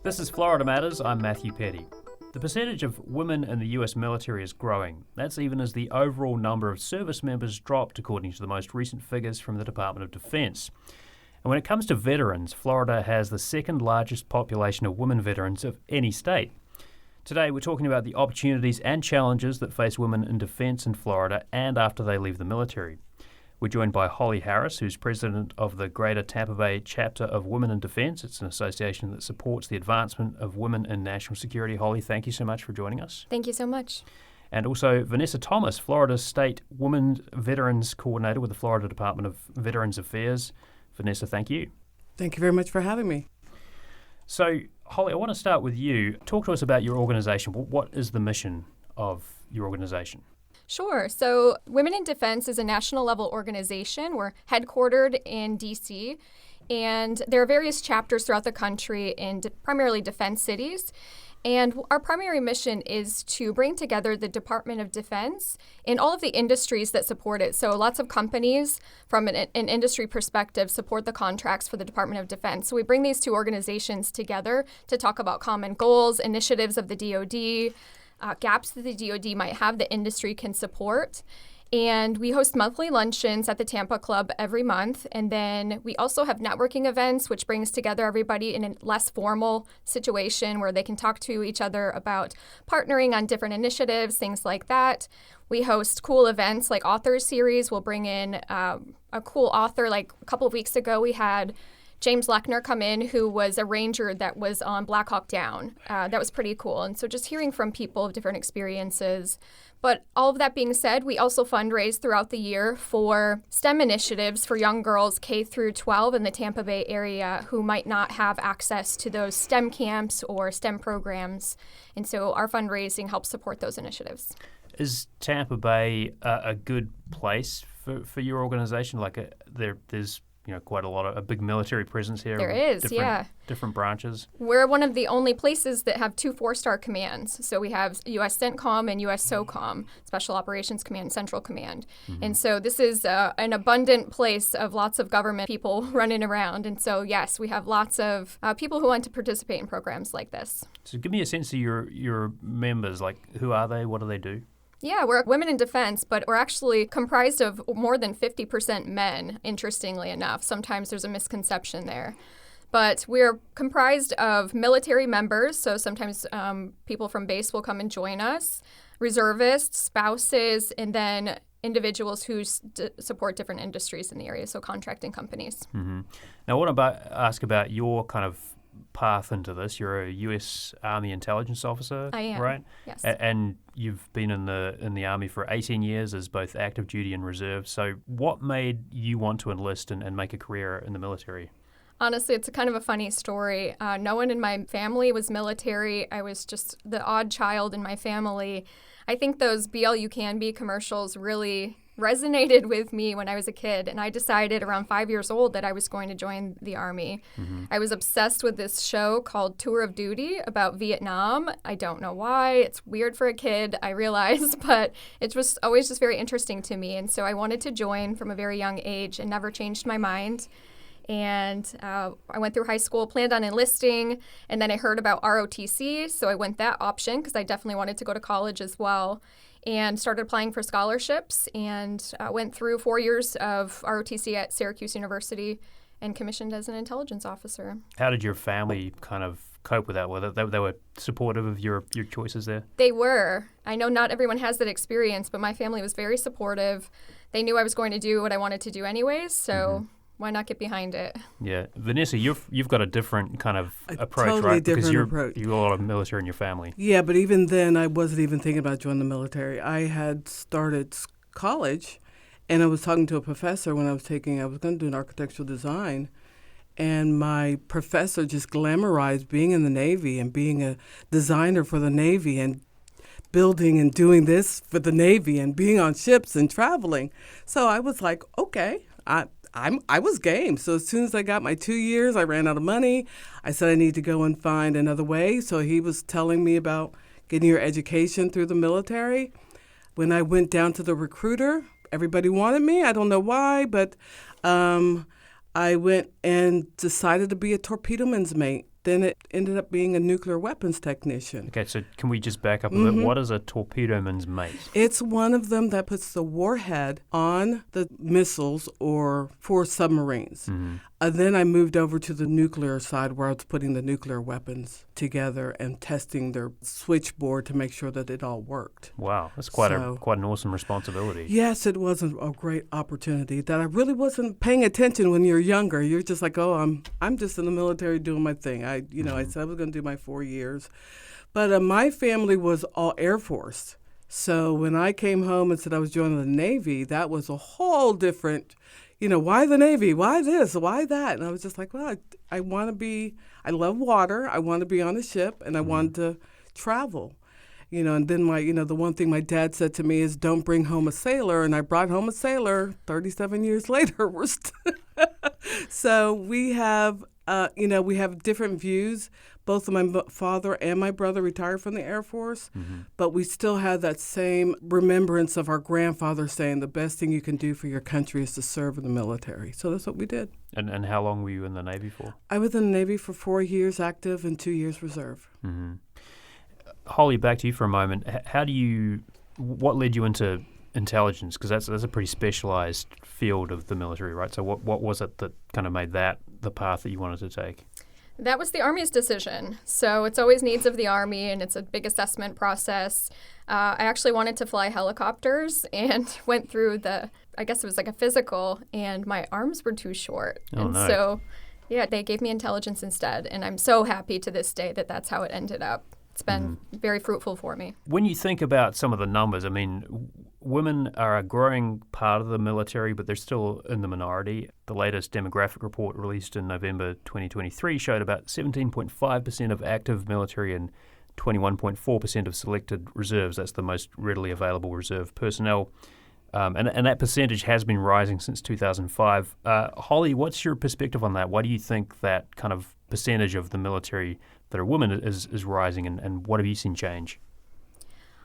This is Florida Matters. I'm Matthew Petty. The percentage of women in the US military is growing. That's even as the overall number of service members dropped, according to the most recent figures from the Department of Defense. And when it comes to veterans, Florida has the second largest population of women veterans of any state. Today, we're talking about the opportunities and challenges that face women in defense in Florida and after they leave the military. We're joined by Holly Harris, who's president of the Greater Tampa-area chapter of Women in Defense. It's an association that supports the advancement of women in national security. Holly, thank you so much for joining us. Thank you so much. And also Vanessa Thomas, Florida State Women Veterans Coordinator with the Florida Department of Veterans Affairs. Vanessa, thank you. Thank you very much for having me. So, Holly, I want to start with you. Talk to us about your organization. What is the mission of your organization? Sure. So Women in Defense is a national level organization. We're headquartered in D.C., and there are various chapters throughout the country in primarily defense cities. And our primary mission is to bring together the Department of Defense and all of the industries that support it. So lots of companies from an industry perspective support the contracts for the Department of Defense. So we bring these two organizations together to talk about common goals, initiatives of the DoD, gaps that the DoD might have that industry can support. And we host monthly luncheons at the Tampa Club every month. And then we also have networking events, which brings together everybody in a less formal situation where they can talk to each other about partnering on different initiatives, things like that. We host cool events like Authors Series. We'll bring in a cool author. Like a couple of weeks ago, we had James Lechner come in, who was a ranger that was on Black Hawk Down. That was pretty cool. And so just hearing from people of different experiences. But all of that being said, we also fundraise throughout the year for STEM initiatives for young girls K through 12 in the Tampa Bay area who might not have access to those STEM camps or STEM programs. And so our fundraising helps support those initiatives. Is Tampa Bay a good place for your organization? Like there's quite a big military presence here. There is, yeah. Different branches. We're one of the only places that have 2 4-star commands. So we have U.S. CENTCOM and U.S. SOCOM, Special Operations Command, Central Command. Mm-hmm. And so this is an abundant place of lots of government people running around. And so, yes, we have lots of people who want to participate in programs like this. So give me a sense of your members. Like, who are they? What do they do? Yeah, we're Women in Defense, but we're actually comprised of more than 50% men, interestingly enough. Sometimes there's a misconception there. But we're comprised of military members, so sometimes people from base will come and join us, reservists, spouses, and then individuals who support different industries in the area, so contracting companies. Mm-hmm. Now, I want to ask about your kind of path into this. You're a U.S. Army intelligence officer, I am, right? Yes. And you've been in the Army for 18 years as both active duty and reserve. So what made you want to enlist and make a career in the military? Honestly, it's kind of a funny story. No one in my family was military. I was just the odd child in my family. I think those BL You Can Be commercials really resonated with me when I was a kid, and I decided around 5 years old that I was going to join the Army. Mm-hmm. I was obsessed with this show called Tour of Duty about Vietnam. I don't know why. It's weird for a kid, I realize, but it was always just very interesting to me, and so I wanted to join from a very young age and never changed my mind. And I went through high school, planned on enlisting, and then I heard about ROTC, so I went that option because I definitely wanted to go to college as well, and started applying for scholarships and went through 4 years of ROTC at Syracuse University and commissioned as an intelligence officer. How did your family kind of cope with that? Were they were supportive of your choices there? They were. I know not everyone has that experience, but my family was very supportive. They knew I was going to do what I wanted to do anyways, so... Mm-hmm. Why not get behind it? Yeah. Vanessa, you've got a different kind of approach, totally right? Different because approach. you've got a lot of military in your family. Yeah, but even then, I wasn't even thinking about joining the military. I had started college, and I was talking to a professor when I was going to do an architectural design, and my professor just glamorized being in the Navy and being a designer for the Navy and building and doing this for the Navy and being on ships and traveling. So I was like, okay, I was game. So as soon as I got my 2 years, I ran out of money. I said I need to go and find another way. So he was telling me about getting your education through the military. When I went down to the recruiter, everybody wanted me. I don't know why, but I went and decided to be a torpedo man's mate. then it ended up being a nuclear weapons technician. Okay, so can we just back up a bit? What is a torpedoman's mate? It's one of them that puts the warhead on the missiles or for submarines. Then I moved over to the nuclear side where I was putting the nuclear weapons together and testing their switchboard to make sure that it all worked. Wow, that's quite an awesome responsibility. Yes, it was a great opportunity that I really wasn't paying attention when you're younger. You're just like, oh, I'm just in the military doing my thing. I said I was going to do my 4 years. But my family was all Air Force. So when I came home and said I was joining the Navy, that was a whole different, why the Navy? Why this? Why that? And I was just like, well, I want to be, I love water. I want to be on a ship and I wanted to travel. And then the one thing my dad said to me is don't bring home a sailor. And I brought home a sailor 37 years later. So we have, we have different views. Both of my father and my brother retired from the Air Force, but we still have that same remembrance of our grandfather saying the best thing you can do for your country is to serve in the military. So that's what we did. And how long were you in the Navy for? I was in the Navy for 4 years active and 2 years reserve. Holly, back to you for a moment. What led you into intelligence? Because that's a pretty specialized field of the military, right? So what was it that kind of made that the path that you wanted to take? That was the Army's decision. So it's always needs of the Army, and it's a big assessment process. I actually wanted to fly helicopters and went through I guess it was like a physical, and my arms were too short. So, they gave me intelligence instead, and I'm so happy to this day that that's how it ended up. It's been very fruitful for me. When you think about some of the numbers, I mean, women are a growing part of the military, but they're still in the minority. The latest demographic report released in November 2023 showed about 17.5% of active military and 21.4% of selected reserves. That's the most readily available reserve personnel. And that percentage has been rising since 2005. Holly, what's your perspective on that? Why do you think that kind of percentage of the military that are women is rising, and what have you seen change?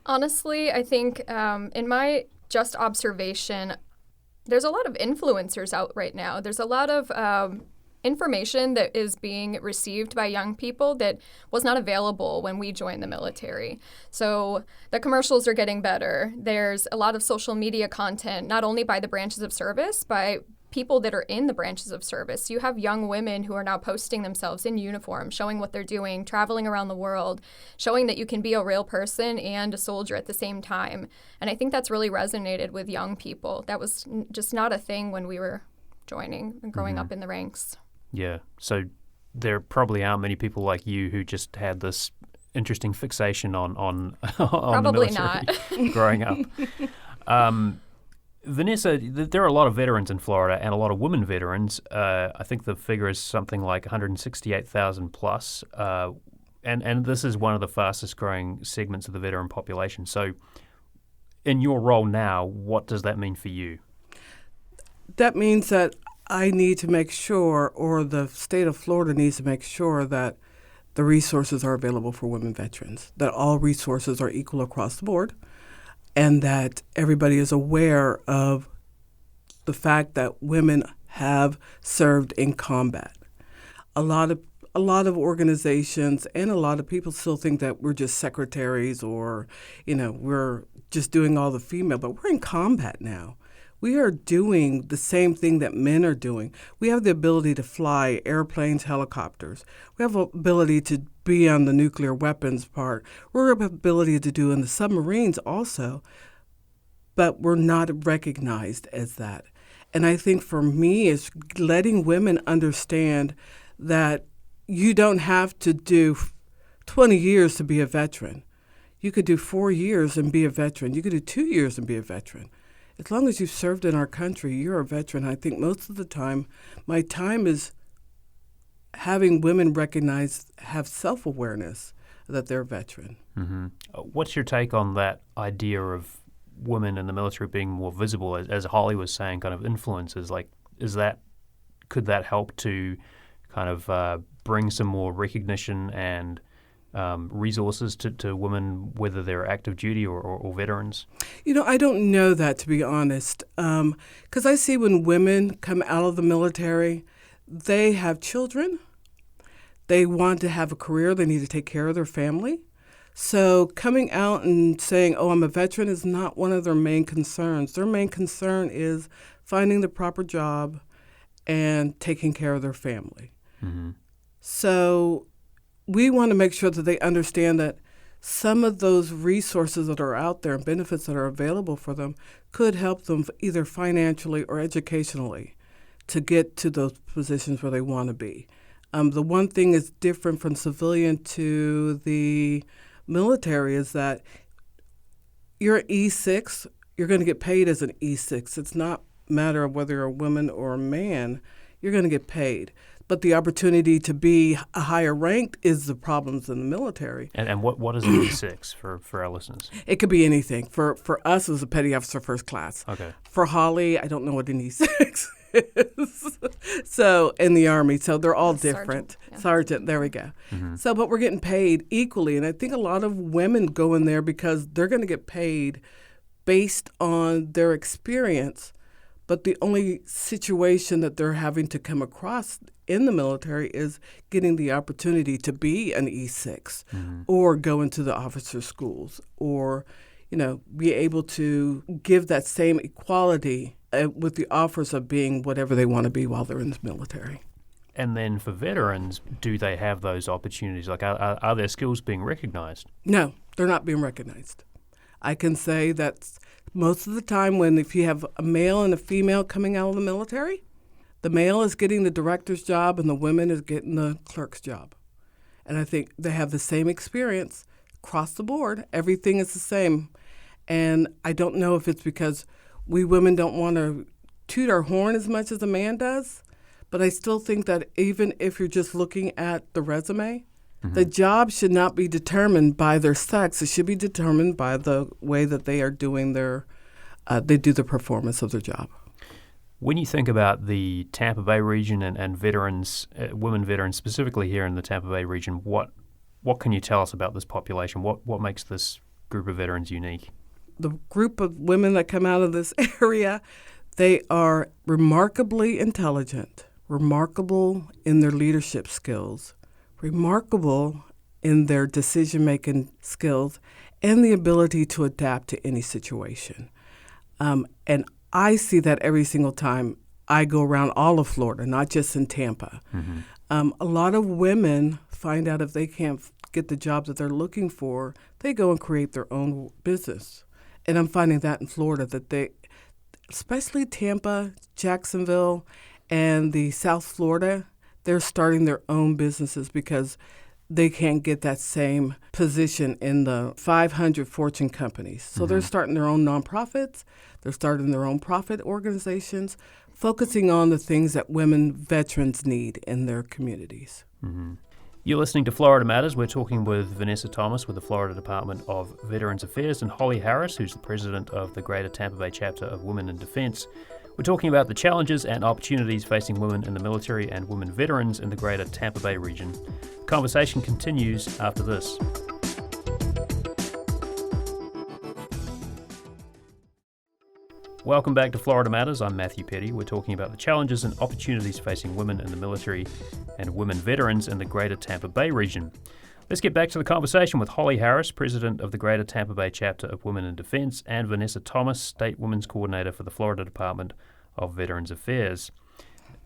Honestly, I think in my just observation, there's a lot of influencers out right now. There's a lot of information that is being received by young people that was not available when we joined the military. So the commercials are getting better. There's a lot of social media content, not only by the branches of service, by people that are in the branches of service. You have young women who are now posting themselves in uniform, showing what they're doing, traveling around the world, showing that you can be a real person and a soldier at the same time. And I think that's really resonated with young people. That was just not a thing when we were joining and growing up in the ranks. Yeah. So there probably aren't many people like you who just had this interesting fixation on the military not. growing up. Vanessa, there are a lot of veterans in Florida and a lot of women veterans. I think the figure is something like 168,000 plus. And this is one of the fastest growing segments of the veteran population. So in your role now, what does that mean for you? That means that I need to make sure, or the state of Florida needs to make sure, that the resources are available for women veterans, that all resources are equal across the board, and that everybody is aware of the fact that women have served in combat. A lot of organizations and a lot of people still think that we're just secretaries or, we're just doing all the female, but we're in combat now. We are doing the same thing that men are doing. We have the ability to fly airplanes, helicopters. We have the ability to be on the nuclear weapons part. We have the ability to do in the submarines also, but we're not recognized as that. And I think for me, it's letting women understand that you don't have to do 20 years to be a veteran. You could do 4 years and be a veteran. You could do 2 years and be a veteran. As long as you've served in our country, you're a veteran. I think most of the time, my time is having women have self-awareness that they're a veteran. Mm-hmm. What's your take on that idea of women in the military being more visible, as Holly was saying, kind of influences? Like, could that help to kind of bring some more recognition and resources to women, whether they're active duty or veterans? I don't know that, to be honest, because I see when women come out of the military, they have children, They want to have a career. They need to take care of their family. So coming out and saying, oh, I'm a veteran is not one of their main concerns. Their main concern is finding the proper job and taking care of their family. Mm-hmm. So we want to make sure that they understand that some of those resources that are out there and benefits that are available for them could help them either financially or educationally to get to those positions where they want to be. The one thing is different from civilian to the military is that you're an E6, you're going to get paid as an E6. It's not a matter of whether you're a woman or a man, you're going to get paid. But the opportunity to be a higher rank is the problems in the military. And what is an E6 for our listeners? It could be anything. For us, it was a petty officer first class. Okay. For Holly, I don't know what an E6 is. So in the Army, so they're all different. Sergeant, there we go. Mm-hmm. So, but we're getting paid equally. And I think a lot of women go in there because they're going to get paid based on their experience. But the only situation that they're having to come across in the military is getting the opportunity to be an E6 or go into the officer schools or, be able to give that same equality with the offers of being whatever they want to be while they're in the military. And then for veterans, do they have those opportunities? Like, are their skills being recognized? No, they're not being recognized. I can say that most of the time if you have a male and a female coming out of the military, the male is getting the director's job and the woman is getting the clerk's job. And I think they have the same experience across the board. Everything is the same. And I don't know if it's because we women don't want to toot our horn as much as a man does, but I still think that even if you're just looking at the resume, the job should not be determined by their sex. It should be determined by the way that they are doing they do the performance of their job. When you think about the Tampa Bay region and veterans, women veterans specifically here in the Tampa Bay region, what can you tell us about this population? What makes this group of veterans unique? The group of women that come out of this area, they are remarkably intelligent, remarkable in their leadership skills, remarkable in their decision-making skills, and the ability to adapt to any situation. And I see that every single time I go around all of Florida, not just in Tampa. Mm-hmm. A lot of women find out if they can't get the job that they're looking for, they go and create their own business. And I'm finding that in Florida, that especially Tampa, Jacksonville, and the South Florida, they're starting their own businesses because they can't get that same position in the 500 Fortune companies. So they're starting their own nonprofits. They're starting their own profit organizations, focusing on the things that women veterans need in their communities. Mm-hmm. You're listening to Florida Matters. We're talking with Vanessa Thomas with the Florida Department of Veterans Affairs and Holly Harris, who's the president of the Greater Tampa Bay chapter of Women in Defense. We're talking about the challenges and opportunities facing women in the military and women veterans in the Greater Tampa Bay region. The conversation continues after this. Welcome back to Florida Matters. I'm Matthew Petty. We're talking about the challenges and opportunities facing women in the military and women veterans in the Greater Tampa Bay region. Let's get back to the conversation with Holly Harris, president of the Greater Tampa Bay chapter of Women in Defense, and Vanessa Thomas, state women's coordinator for the Florida Department of Veterans Affairs.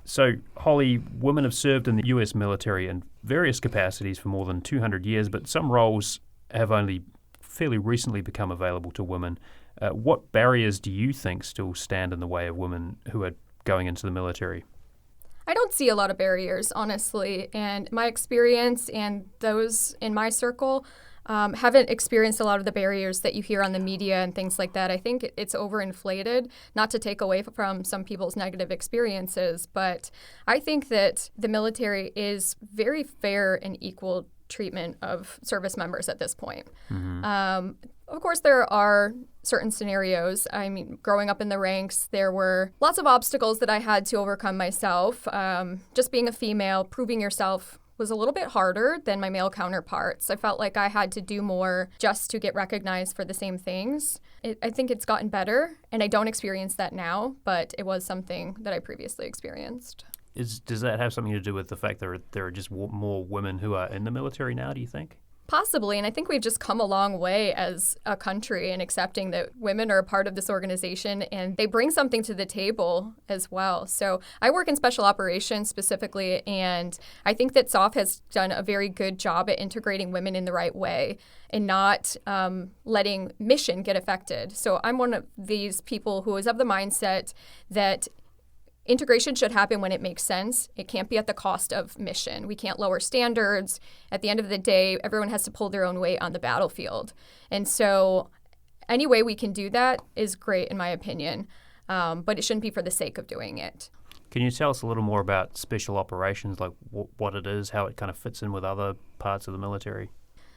So, Holly, women have served in the U.S. military in various capacities for more than 200 years, but some roles have only fairly recently become available to women. What barriers do you think still stand in the way of women who are going into the military? I don't see a lot of barriers, honestly, and my experience and those in my circle haven't experienced a lot of the barriers that you hear on the media and things like that. I think it's overinflated, not to take away from some people's negative experiences, but I think that the military is very fair and equal treatment of service members at this point. Mm-hmm. Of course, there are certain scenarios. I mean, growing up in the ranks, there were lots of obstacles that I had to overcome myself. Just being a female, proving yourself was a little bit harder than my male counterparts. I felt like I had to do more just to get recognized for the same things. I think it's gotten better, and I don't experience that now, but it was something that I previously experienced. Does that have something to do with the fact that there are just more women who are in the military now, do you think? Possibly, and I think we've just come a long way as a country in accepting that women are a part of this organization and they bring something to the table as well. So I work in special operations specifically, and I think that WUSF has done a very good job at integrating women in the right way and not letting mission get affected. So I'm one of these people who is of the mindset that integration should happen when it makes sense. It can't be at the cost of mission. We can't lower standards. At the end of the day, everyone has to pull their own weight on the battlefield. And so any way we can do that is great, in my opinion, but it shouldn't be for the sake of doing it. Can you tell us a little more about special operations, like what it is, how it kind of fits in with other parts of the military?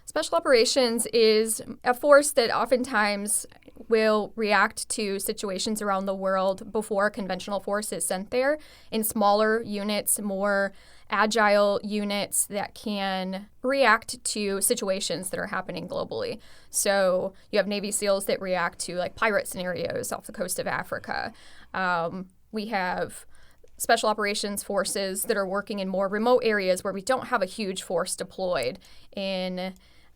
Special operations is a force that oftentimes will react to situations around the world before a conventional force is sent there in smaller units, more agile units that can react to situations that are happening globally. So you have Navy SEALs that react to like pirate scenarios off the coast of Africa. We have special operations forces that are working in more remote areas where we don't have a huge force deployed in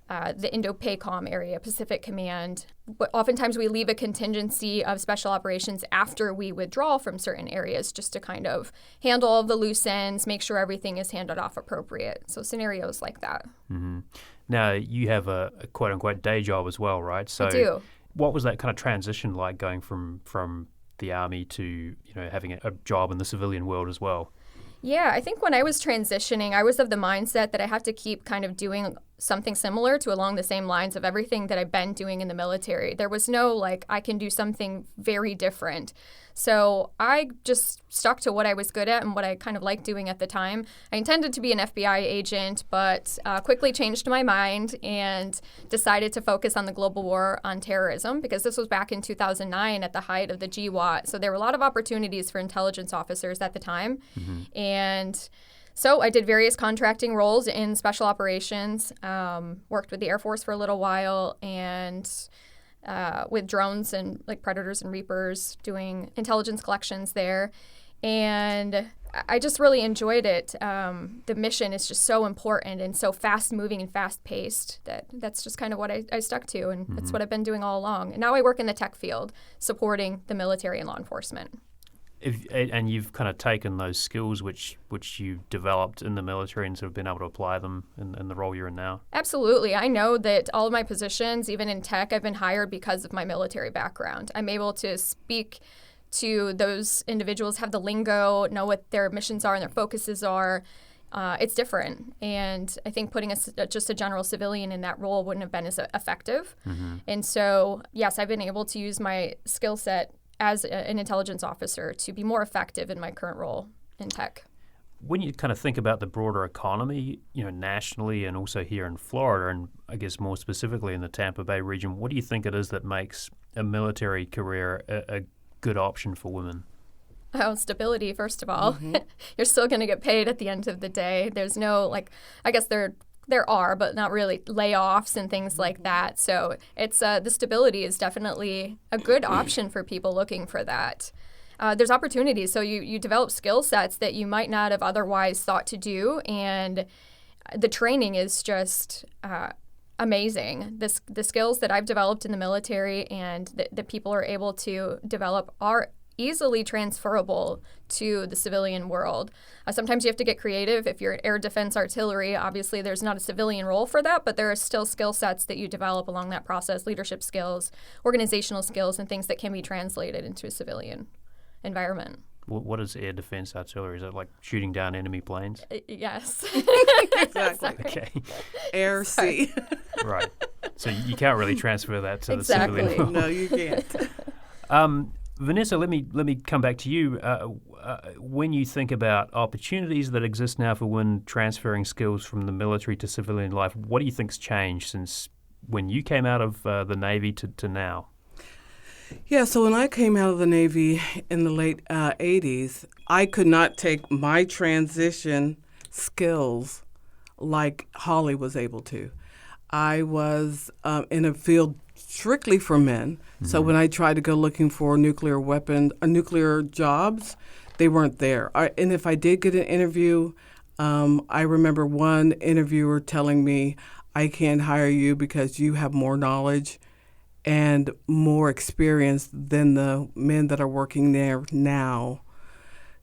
the Indo-PACOM area, Pacific Command. But oftentimes we leave a contingency of special operations after we withdraw from certain areas just to kind of handle all of the loose ends, make sure everything is handed off appropriate. So scenarios like that. Mm-hmm. Now, you have a quote-unquote day job as well, right? So I do. What was that kind of transition like going from the Army to having a job in the civilian world as well? Yeah, I think when I was transitioning, I was of the mindset that I have to keep kind of doing something similar to along the same lines of everything that I've been doing in the military. There was no like, I can do something very different. So I just stuck to what I was good at and what I kind of liked doing at the time. I intended to be an FBI agent, but quickly changed my mind and decided to focus on the global war on terrorism because this was back in 2009 at the height of the GWOT. So there were a lot of opportunities for intelligence officers at the time. Mm-hmm. And so I did various contracting roles in special operations, worked with the Air Force for a little while, and with drones and like Predators and Reapers, doing intelligence collections there. And I just really enjoyed it. The mission is just so important and so fast-moving and fast-paced that's just kind of what I stuck to, and that's what I've been doing all along. And now I work in the tech field, supporting the military and law enforcement. And you've kind of taken those skills which you developed in the military and sort of been able to apply them in the role you're in now? Absolutely. I know that all of my positions, even in tech, I've been hired because of my military background. I'm able to speak to those individuals, have the lingo, know what their missions are and their focuses are. It's different. And I think putting just a general civilian in that role wouldn't have been as effective. Mm-hmm. And so, yes, I've been able to use my skill set as an intelligence officer to be more effective in my current role in tech. When you kind of think about the broader economy, nationally and also here in Florida, and I guess more specifically in the Tampa Bay region, what do you think it is that makes a military career a good option for women? Oh, stability, first of all. Mm-hmm. You're still going to get paid at the end of the day. There's no, I guess there are, but not really, layoffs and things like that. So it's the stability is definitely a good option for people looking for that. There's opportunities. So you develop skill sets that you might not have otherwise thought to do. And the training is just amazing. The skills that I've developed in the military and that people are able to develop are easily transferable to the civilian world. Sometimes you have to get creative. If you're air defense artillery, obviously there's not a civilian role for that, but there are still skill sets that you develop along that process, leadership skills, organizational skills, and things that can be translated into a civilian environment. What is air defense artillery? Is it like shooting down enemy planes? Yes. Exactly. Okay. Air, sea. Right. So you can't really transfer that to exactly. the civilian world. No, you can't. Vanessa, let me come back to you. When you think about opportunities that exist now for women transferring skills from the military to civilian life, what do you think's changed since when you came out of the Navy to now? Yeah, so when I came out of the Navy in the late 80s, I could not take my transition skills like Holly was able to. I was in a field strictly for men. Mm-hmm. So when I tried to go looking for nuclear jobs, they weren't there. And if I did get an interview, I remember one interviewer telling me, I can't hire you because you have more knowledge and more experience than the men that are working there now.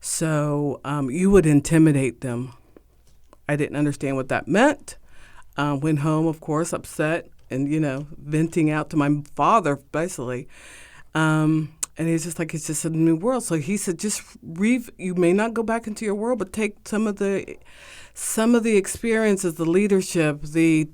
So you would intimidate them. I didn't understand what that meant. Went home, of course, upset and, venting out to my father, basically. And he's just like, it's just a new world. So he said, you may not go back into your world, but take some of the experiences, the leadership, the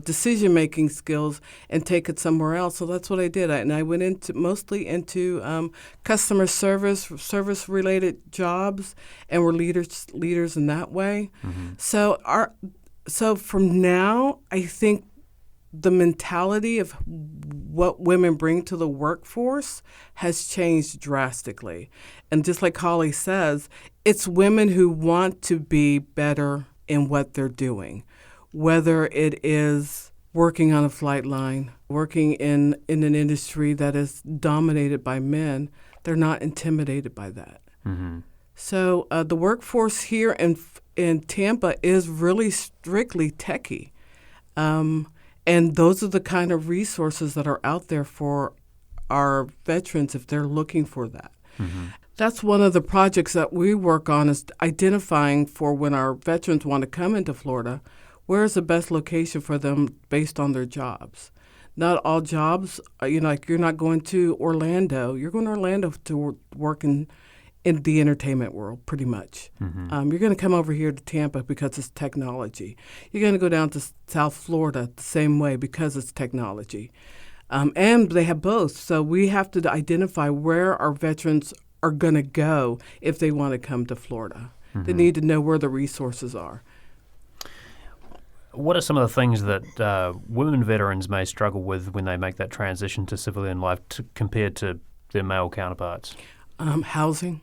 decision-making skills, and take it somewhere else. So that's what I did. And I went mostly into customer service-related jobs, and were leaders in that way. Mm-hmm. So from now, I think the mentality of what women bring to the workforce has changed drastically. And just like Holly says, it's women who want to be better in what they're doing, whether it is working on a flight line, working in an industry that is dominated by men. They're not intimidated by that. Mm-hmm. So the workforce here in Tampa is really strictly techie. And those are the kind of resources that are out there for our veterans if they're looking for that. Mm-hmm. That's one of the projects that we work on, is identifying for when our veterans want to come into Florida, where is the best location for them based on their jobs. Not all jobs, like you're not going to Orlando. You're going to Orlando to work in the entertainment world, pretty much. Mm-hmm. You're going to come over here to Tampa because it's technology. You're going to go down to South Florida the same way because it's technology. And they have both. So we have to identify where our veterans are going to go if they want to come to Florida. Mm-hmm. They need to know where the resources are. What are some of the things that women veterans may struggle with when they make that transition to civilian life compared to their male counterparts? Housing.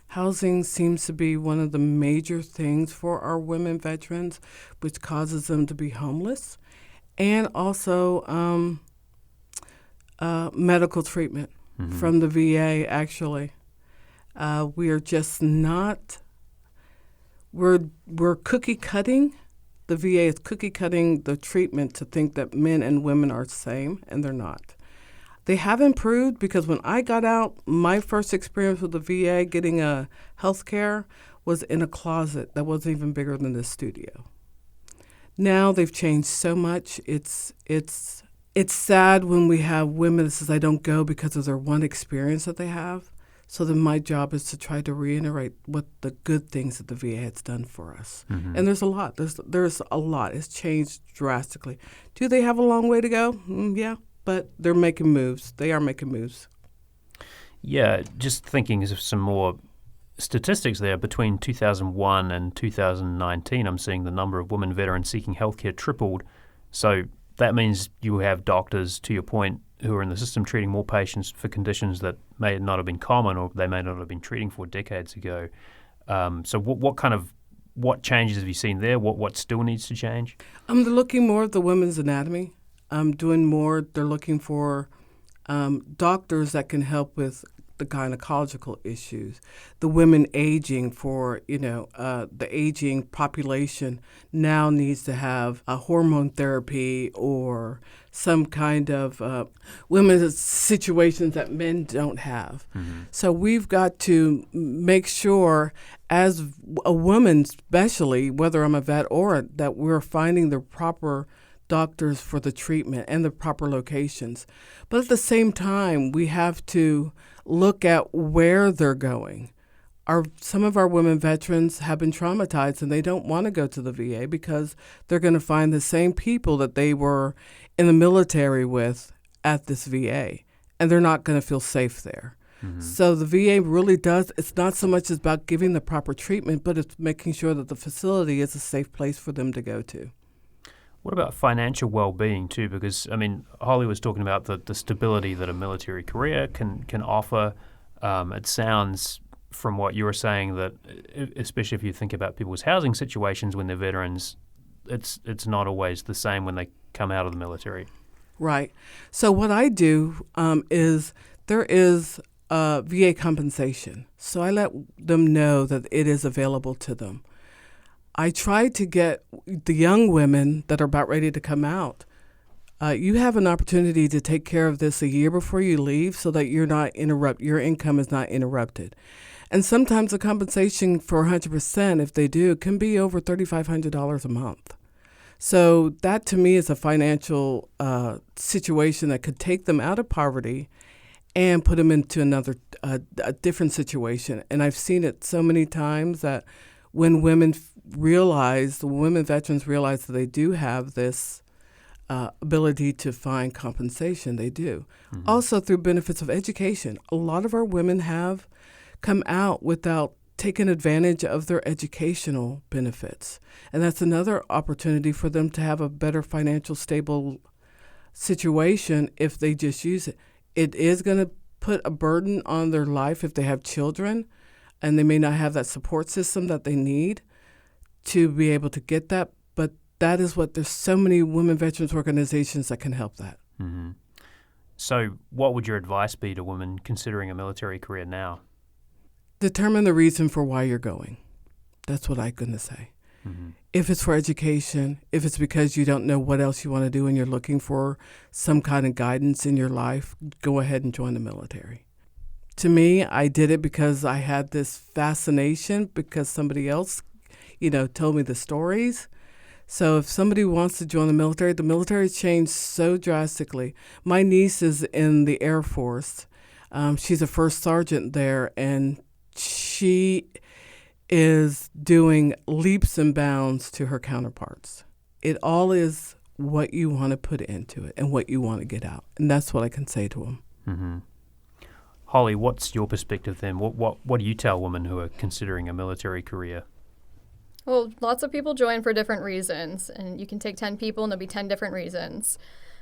Housing seems to be one of the major things for our women veterans, which causes them to be homeless, and also medical treatment from the VA, actually. We are just not, we're cookie cutting. The VA is cookie cutting the treatment to think that men and women are the same, and they're not. They have improved, because when I got out, my first experience with the VA getting a health care was in a closet that wasn't even bigger than this studio. Now they've changed so much. It's sad when we have women that says, I don't go because of their one experience that they have. So then my job is to try to reiterate what the good things that the VA has done for us. Mm-hmm. And there's a lot. There's a lot. It's changed drastically. Do they have a long way to go? Yeah. But they're making moves. They are making moves. Yeah, just thinking of some more statistics there. Between 2001 and 2019, I'm seeing the number of women veterans seeking healthcare tripled. So that means you have doctors, to your point, who are in the system treating more patients for conditions that may not have been common, or they may not have been treating for decades ago. So what changes have you seen there? What still needs to change? They're looking more at the women's anatomy. Doing more. They're looking for doctors that can help with the gynecological issues, the women aging for, the aging population now needs to have a hormone therapy or some kind of women's situations that men don't have. Mm-hmm. So we've got to make sure, as a woman especially, whether I'm a vet or that we're finding the proper doctors for the treatment and the proper locations. But at the same time, we have to look at where they're going. Some of our women veterans have been traumatized, and they don't want to go to the VA because they're going to find the same people that they were in the military with at this VA, and they're not going to feel safe there. Mm-hmm. So the VA really does, it's not so much about giving the proper treatment, but it's making sure that the facility is a safe place for them to go to. What about financial well-being too? Because, Holly was talking about the stability that a military career can offer. It sounds, from what you were saying, that especially if you think about people's housing situations when they're veterans, it's not always the same when they come out of the military. Right. So what I do is there is VA compensation. So I let them know that it is available to them. I try to get the young women that are about ready to come out. You have an opportunity to take care of this a year before you leave so that your income is not interrupted. And sometimes the compensation for 100%, if they do, can be over $3,500 a month. So that to me is a financial situation that could take them out of poverty and put them into a different situation. And I've seen it so many times that when women veterans realize that they do have this ability to find compensation, they do. Mm-hmm. Also through benefits of education. A lot of our women have come out without taking advantage of their educational benefits. And that's another opportunity for them to have a better financial stable situation if they just use it. It is going to put a burden on their life if they have children and they may not have that support system that they need to be able to get that. But that is what there's so many women veterans organizations that can help that. Mm-hmm. So what would your advice be to women considering a military career now? Determine the reason for why you're going. That's what I'm going to say. Mm-hmm. If it's for education, if it's because you don't know what else you want to do and you're looking for some kind of guidance in your life, go ahead and join the military. To me, I did it because I had this fascination because somebody else, told me the stories. So if somebody wants to join the military has changed so drastically. My niece is in the Air Force. She's a first sergeant there, and she is doing leaps and bounds to her counterparts. It all is what you want to put into it and what you want to get out. And that's what I can say to them. Mm-hmm. Holly, what's your perspective then? What do you tell women who are considering a military career? Well, lots of people join for different reasons, and you can take 10 people and there'll be 10 different reasons.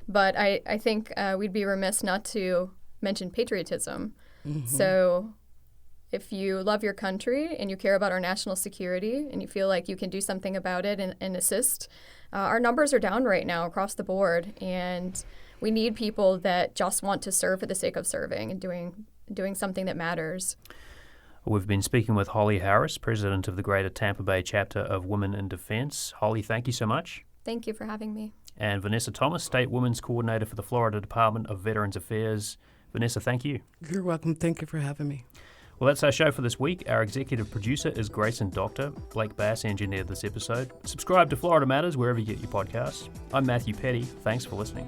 But I think we'd be remiss not to mention patriotism. Mm-hmm. So if you love your country and you care about our national security and you feel like you can do something about it and assist, our numbers are down right now across the board, and we need people that just want to serve for the sake of serving and doing something that matters. We've been speaking with Holly Harris, President of the Greater Tampa Bay Chapter of Women in Defense. Holly, thank you so much. Thank you for having me. And Vanessa Thomas, State Women's Coordinator for the Florida Department of Veterans Affairs. Vanessa, thank you. You're welcome. Thank you for having me. Well, that's our show for this week. Our executive producer is Grayson Doctor. Blake Bass engineered this episode. Subscribe to Florida Matters wherever you get your podcasts. I'm Matthew Petty. Thanks for listening.